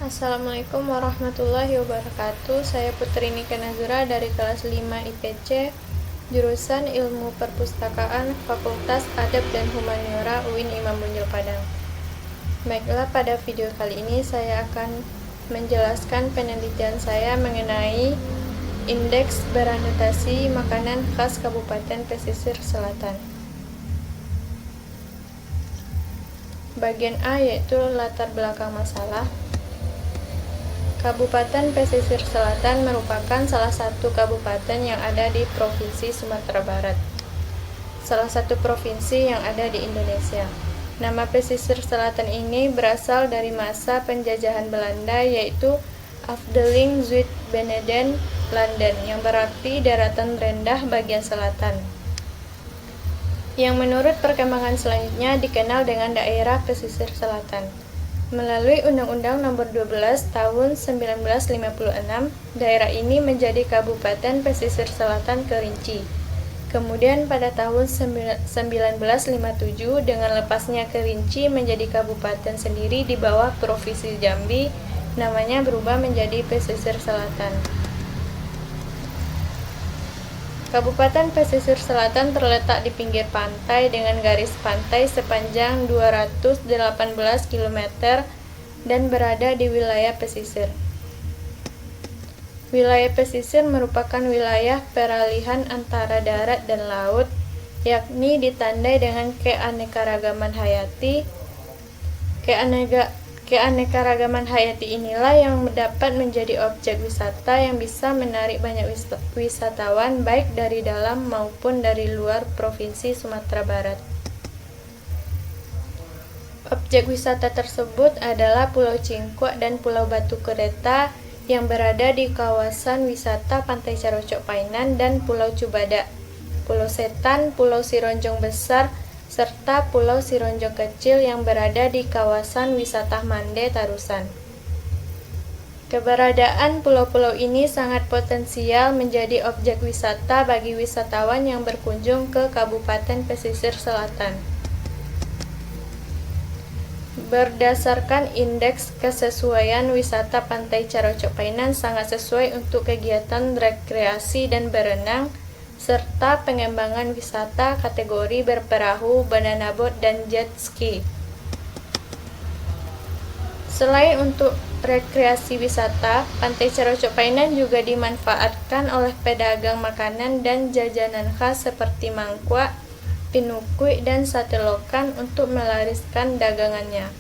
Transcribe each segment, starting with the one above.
Assalamualaikum warahmatullahi wabarakatuh. Saya Putri Nika Nazura dari kelas 5 IPC, jurusan Ilmu Perpustakaan, Fakultas Adab dan Humaniora UIN Imam Bonjol Padang. Baiklah, pada video kali ini saya akan menjelaskan penelitian saya mengenai indeks beranotasi makanan khas Kabupaten Pesisir Selatan. Bagian A yaitu latar belakang masalah. Kabupaten Pesisir Selatan merupakan salah satu kabupaten yang ada di Provinsi Sumatera Barat, salah satu provinsi yang ada di Indonesia. Nama pesisir selatan ini berasal dari masa penjajahan Belanda, yaitu Afdeling Zuid-Beneden Landen, yang berarti daratan rendah bagian selatan, yang menurut perkembangan selanjutnya dikenal dengan daerah pesisir selatan. Melalui Undang-Undang Nomor 12 Tahun 1956, daerah ini menjadi Kabupaten Pesisir Selatan Kerinci. Kemudian pada tahun 1957, dengan lepasnya Kerinci menjadi kabupaten sendiri di bawah Provinsi Jambi, namanya berubah menjadi Pesisir Selatan. Kabupaten Pesisir Selatan terletak di pinggir pantai dengan garis pantai sepanjang 218 km dan berada di wilayah pesisir. Wilayah pesisir merupakan wilayah peralihan antara darat dan laut, yakni ditandai dengan keanekaragaman hayati. Keanekaragaman hayati inilah yang dapat menjadi objek wisata yang bisa menarik banyak wisatawan baik dari dalam maupun dari luar Provinsi Sumatera Barat. Objek wisata tersebut adalah Pulau Cingkuak dan Pulau Batu Kereta yang berada di kawasan wisata Pantai Carocok Painan, dan Pulau Cubadak, Pulau Setan, Pulau Sironjong Besar, serta Pulau Sironjong Kecil yang berada di kawasan wisata Mande Tarusan. Keberadaan pulau-pulau ini sangat potensial menjadi objek wisata bagi wisatawan yang berkunjung ke Kabupaten Pesisir Selatan. Berdasarkan indeks kesesuaian wisata Pantai Carocok Painan sangat sesuai untuk kegiatan rekreasi dan berenang, serta pengembangan wisata kategori berperahu, banana boat, dan jet ski. Selain untuk rekreasi wisata, Pantai Carocok Painan juga dimanfaatkan oleh pedagang makanan dan jajanan khas seperti mangkuak, pinukui, dan sate lokan untuk melariskan dagangannya.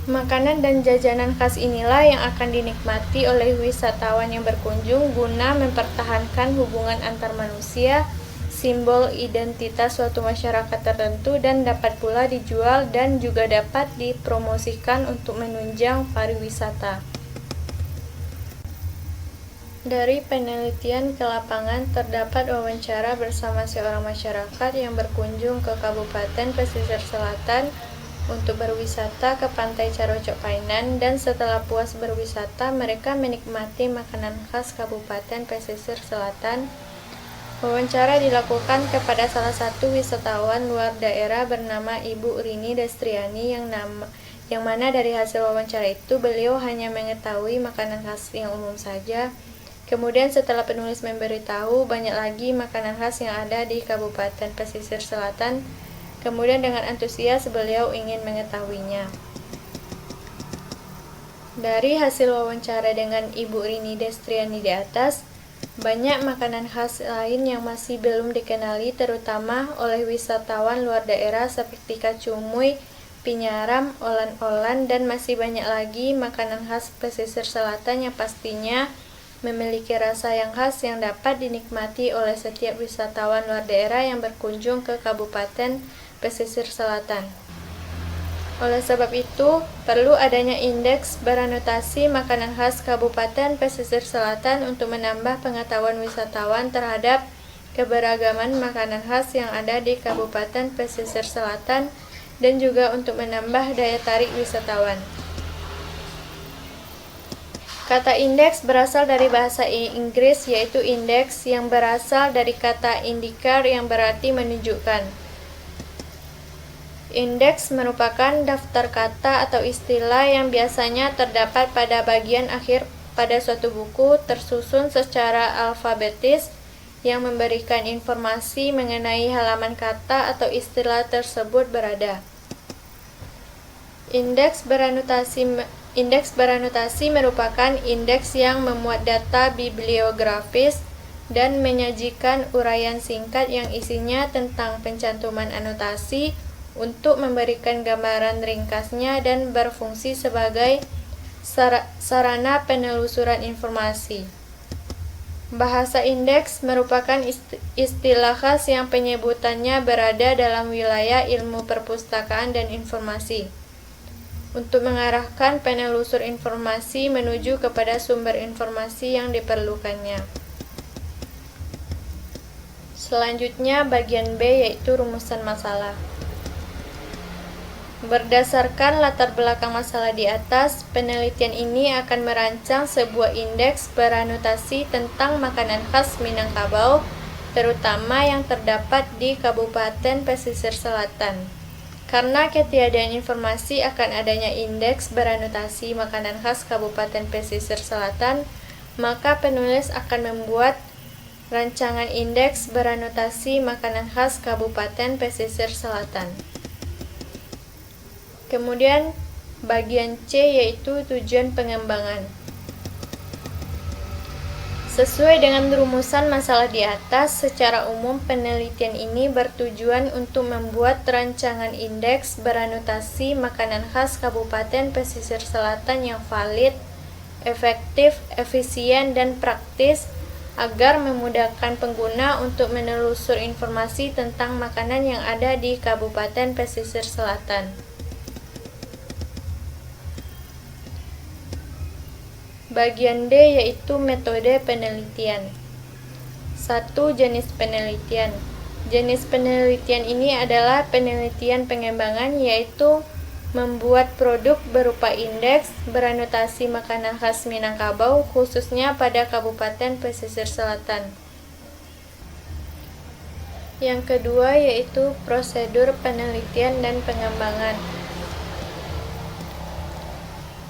Makanan dan jajanan khas inilah yang akan dinikmati oleh wisatawan yang berkunjung guna mempertahankan hubungan antar manusia, simbol identitas suatu masyarakat tertentu, dan dapat pula dijual dan juga dapat dipromosikan untuk menunjang pariwisata. Dari penelitian ke lapangan terdapat wawancara bersama seorang masyarakat yang berkunjung ke Kabupaten Pesisir Selatan untuk berwisata ke Pantai Carocok Painan, dan setelah puas berwisata mereka menikmati makanan khas Kabupaten Pesisir Selatan. Wawancara dilakukan kepada salah satu wisatawan luar daerah bernama Ibu Rini Destriani yang mana dari hasil wawancara itu beliau hanya mengetahui makanan khas yang umum saja. Kemudian setelah penulis memberitahu banyak lagi makanan khas yang ada di Kabupaten Pesisir Selatan, kemudian dengan antusias beliau ingin mengetahuinya. Dari hasil wawancara dengan Ibu Rini Destriani di atas, banyak makanan khas lain yang masih belum dikenali terutama oleh wisatawan luar daerah seperti kacumui, pinyaram, olan-olan, dan masih banyak lagi makanan khas pesisir selatan yang pastinya memiliki rasa yang khas yang dapat dinikmati oleh setiap wisatawan luar daerah yang berkunjung ke Kabupaten Pesisir Selatan. Oleh sebab itu, perlu adanya indeks beranotasi makanan khas Kabupaten Pesisir Selatan untuk menambah pengetahuan wisatawan terhadap keberagaman makanan khas yang ada di Kabupaten Pesisir Selatan dan juga untuk menambah daya tarik wisatawan. Kata indeks berasal dari bahasa Inggris, yaitu index, yang berasal dari kata indicar yang berarti menunjukkan. Indeks merupakan daftar kata atau istilah yang biasanya terdapat pada bagian akhir pada suatu buku tersusun secara alfabetis yang memberikan informasi mengenai halaman kata atau istilah tersebut berada. Indeks beranotasi merupakan indeks yang memuat data bibliografis dan menyajikan uraian singkat yang isinya tentang pencantuman anotasi untuk memberikan gambaran ringkasnya dan berfungsi sebagai sarana penelusuran informasi. Bahasa indeks merupakan istilah khas yang penyebutannya berada dalam wilayah ilmu perpustakaan dan informasi, untuk mengarahkan penelusur informasi menuju kepada sumber informasi yang diperlukannya. Selanjutnya bagian B, yaitu rumusan masalah. Berdasarkan latar belakang masalah di atas, penelitian ini akan merancang sebuah indeks beranotasi tentang makanan khas Minangkabau, terutama yang terdapat di Kabupaten Pesisir Selatan. Karena ketiadaan informasi akan adanya indeks beranotasi makanan khas Kabupaten Pesisir Selatan, maka penulis akan membuat rancangan indeks beranotasi makanan khas Kabupaten Pesisir Selatan. Kemudian bagian C, yaitu tujuan pengembangan. Sesuai dengan rumusan masalah di atas, secara umum penelitian ini bertujuan untuk membuat rancangan indeks beranotasi makanan khas Kabupaten Pesisir Selatan yang valid, efektif, efisien, dan praktis agar memudahkan pengguna untuk menelusur informasi tentang makanan yang ada di Kabupaten Pesisir Selatan. Bagian D, yaitu metode penelitian. 1. Jenis penelitian. Jenis penelitian ini adalah penelitian pengembangan, yaitu membuat produk berupa indeks beranotasi makanan khas Minangkabau, khususnya pada Kabupaten Pesisir Selatan. Yang kedua yaitu prosedur penelitian dan pengembangan.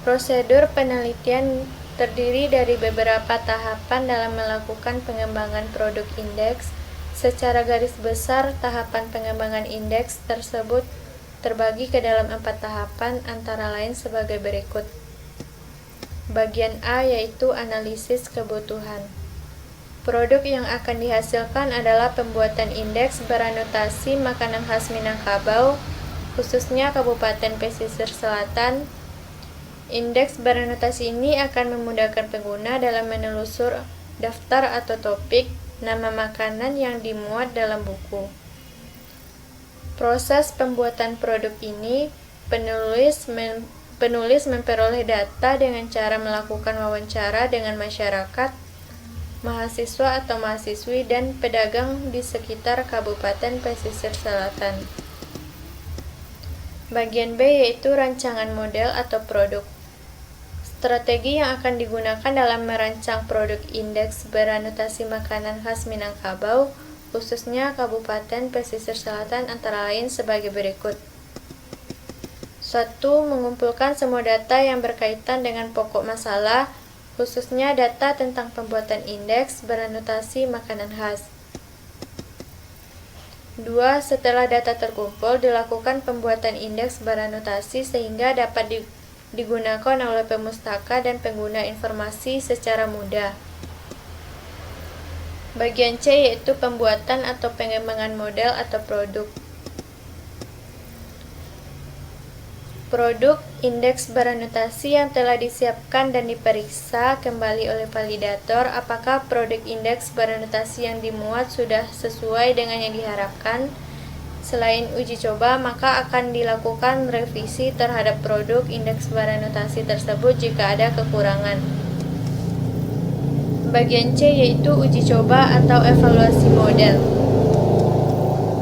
Prosedur penelitian terdiri dari beberapa tahapan dalam melakukan pengembangan produk indeks. Secara garis besar, tahapan pengembangan indeks tersebut terbagi ke dalam 4 tahapan, antara lain sebagai berikut. Bagian A, yaitu analisis kebutuhan. Produk yang akan dihasilkan adalah pembuatan indeks beranotasi makanan khas Minangkabau, khususnya Kabupaten Pesisir Selatan. Indeks beranotasi ini akan memudahkan pengguna dalam menelusur daftar atau topik nama makanan yang dimuat dalam buku. Proses pembuatan produk ini, penulis memperoleh data dengan cara melakukan wawancara dengan masyarakat, mahasiswa atau mahasiswi, dan pedagang di sekitar Kabupaten Pesisir Selatan. Bagian B, yaitu rancangan model atau produk. Strategi yang akan digunakan dalam merancang produk indeks beranotasi makanan khas Minangkabau, khususnya Kabupaten Pesisir Selatan, antara lain sebagai berikut. 1. Mengumpulkan semua data yang berkaitan dengan pokok masalah, khususnya data tentang pembuatan indeks beranotasi makanan khas. 2. Setelah data terkumpul, dilakukan pembuatan indeks beranotasi sehingga dapat digunakan oleh pemustaka dan pengguna informasi secara mudah. Bagian C, yaitu pembuatan atau pengembangan model atau produk. Produk indeks beranotasi yang telah disiapkan dan diperiksa kembali oleh validator apakah produk indeks beranotasi yang dimuat sudah sesuai dengan yang diharapkan. Selain uji coba, maka akan dilakukan revisi terhadap produk indeks beranotasi tersebut jika ada kekurangan. Bagian C, yaitu uji coba atau evaluasi model.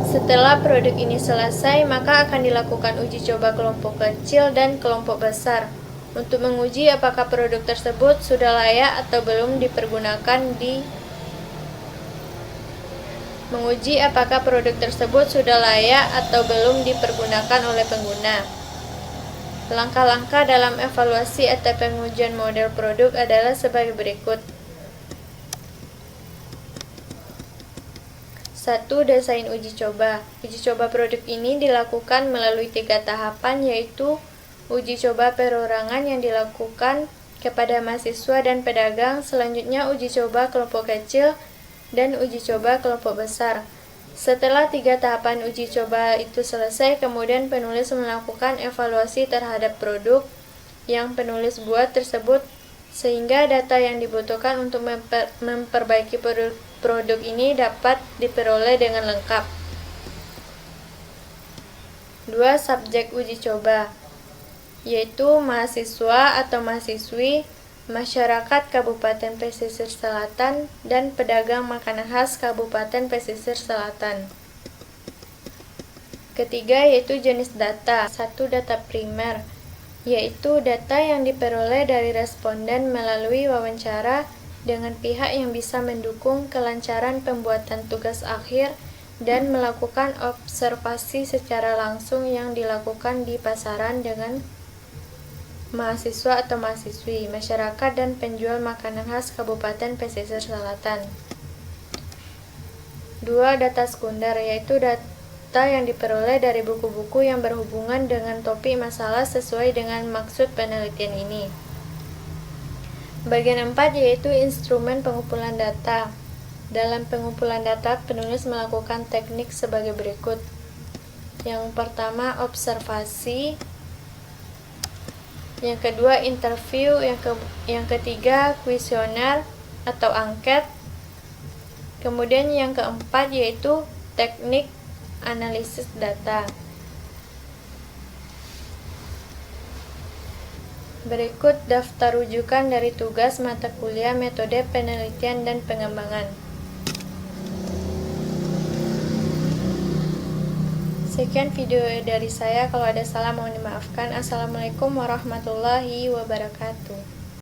Setelah produk ini selesai, maka akan dilakukan uji coba kelompok kecil dan kelompok besar untuk menguji apakah produk tersebut sudah layak atau belum dipergunakan di menguji apakah produk tersebut sudah layak atau belum dipergunakan oleh pengguna. Langkah-langkah dalam evaluasi atau pengujian model produk adalah sebagai berikut. 1. Desain uji coba. Uji coba produk ini dilakukan melalui 3 tahapan, yaitu uji coba perorangan yang dilakukan kepada mahasiswa dan pedagang, selanjutnya uji coba kelompok kecil, dan uji coba kelompok besar. Setelah 3 tahapan uji coba itu selesai, kemudian penulis melakukan evaluasi terhadap produk yang penulis buat tersebut, sehingga data yang dibutuhkan untuk memperbaiki produk ini dapat diperoleh dengan lengkap. 2. Subjek uji coba, yaitu mahasiswa atau mahasiswi, masyarakat Kabupaten Pesisir Selatan, dan pedagang makanan khas Kabupaten Pesisir Selatan. Ketiga, yaitu jenis data. 1. Data primer, yaitu data yang diperoleh dari responden melalui wawancara dengan pihak yang bisa mendukung kelancaran pembuatan tugas akhir dan melakukan observasi secara langsung yang dilakukan di pasaran dengan mahasiswa atau mahasiswi, masyarakat, dan penjual makanan khas Kabupaten Pesisir Selatan. 2. Data sekunder, yaitu data yang diperoleh dari buku-buku yang berhubungan dengan topik masalah sesuai dengan maksud penelitian ini. Bagian 4, yaitu instrumen pengumpulan data. Dalam pengumpulan data, penulis melakukan teknik sebagai berikut. Yang pertama, observasi. Yang kedua, interview. Yang ketiga, kuesioner atau angket. Kemudian yang keempat, yaitu teknik analisis data. Berikut daftar rujukan dari tugas mata kuliah metode penelitian dan pengembangan. Sekian video dari saya, kalau ada salah mohon dimaafkan. Assalamualaikum warahmatullahi wabarakatuh.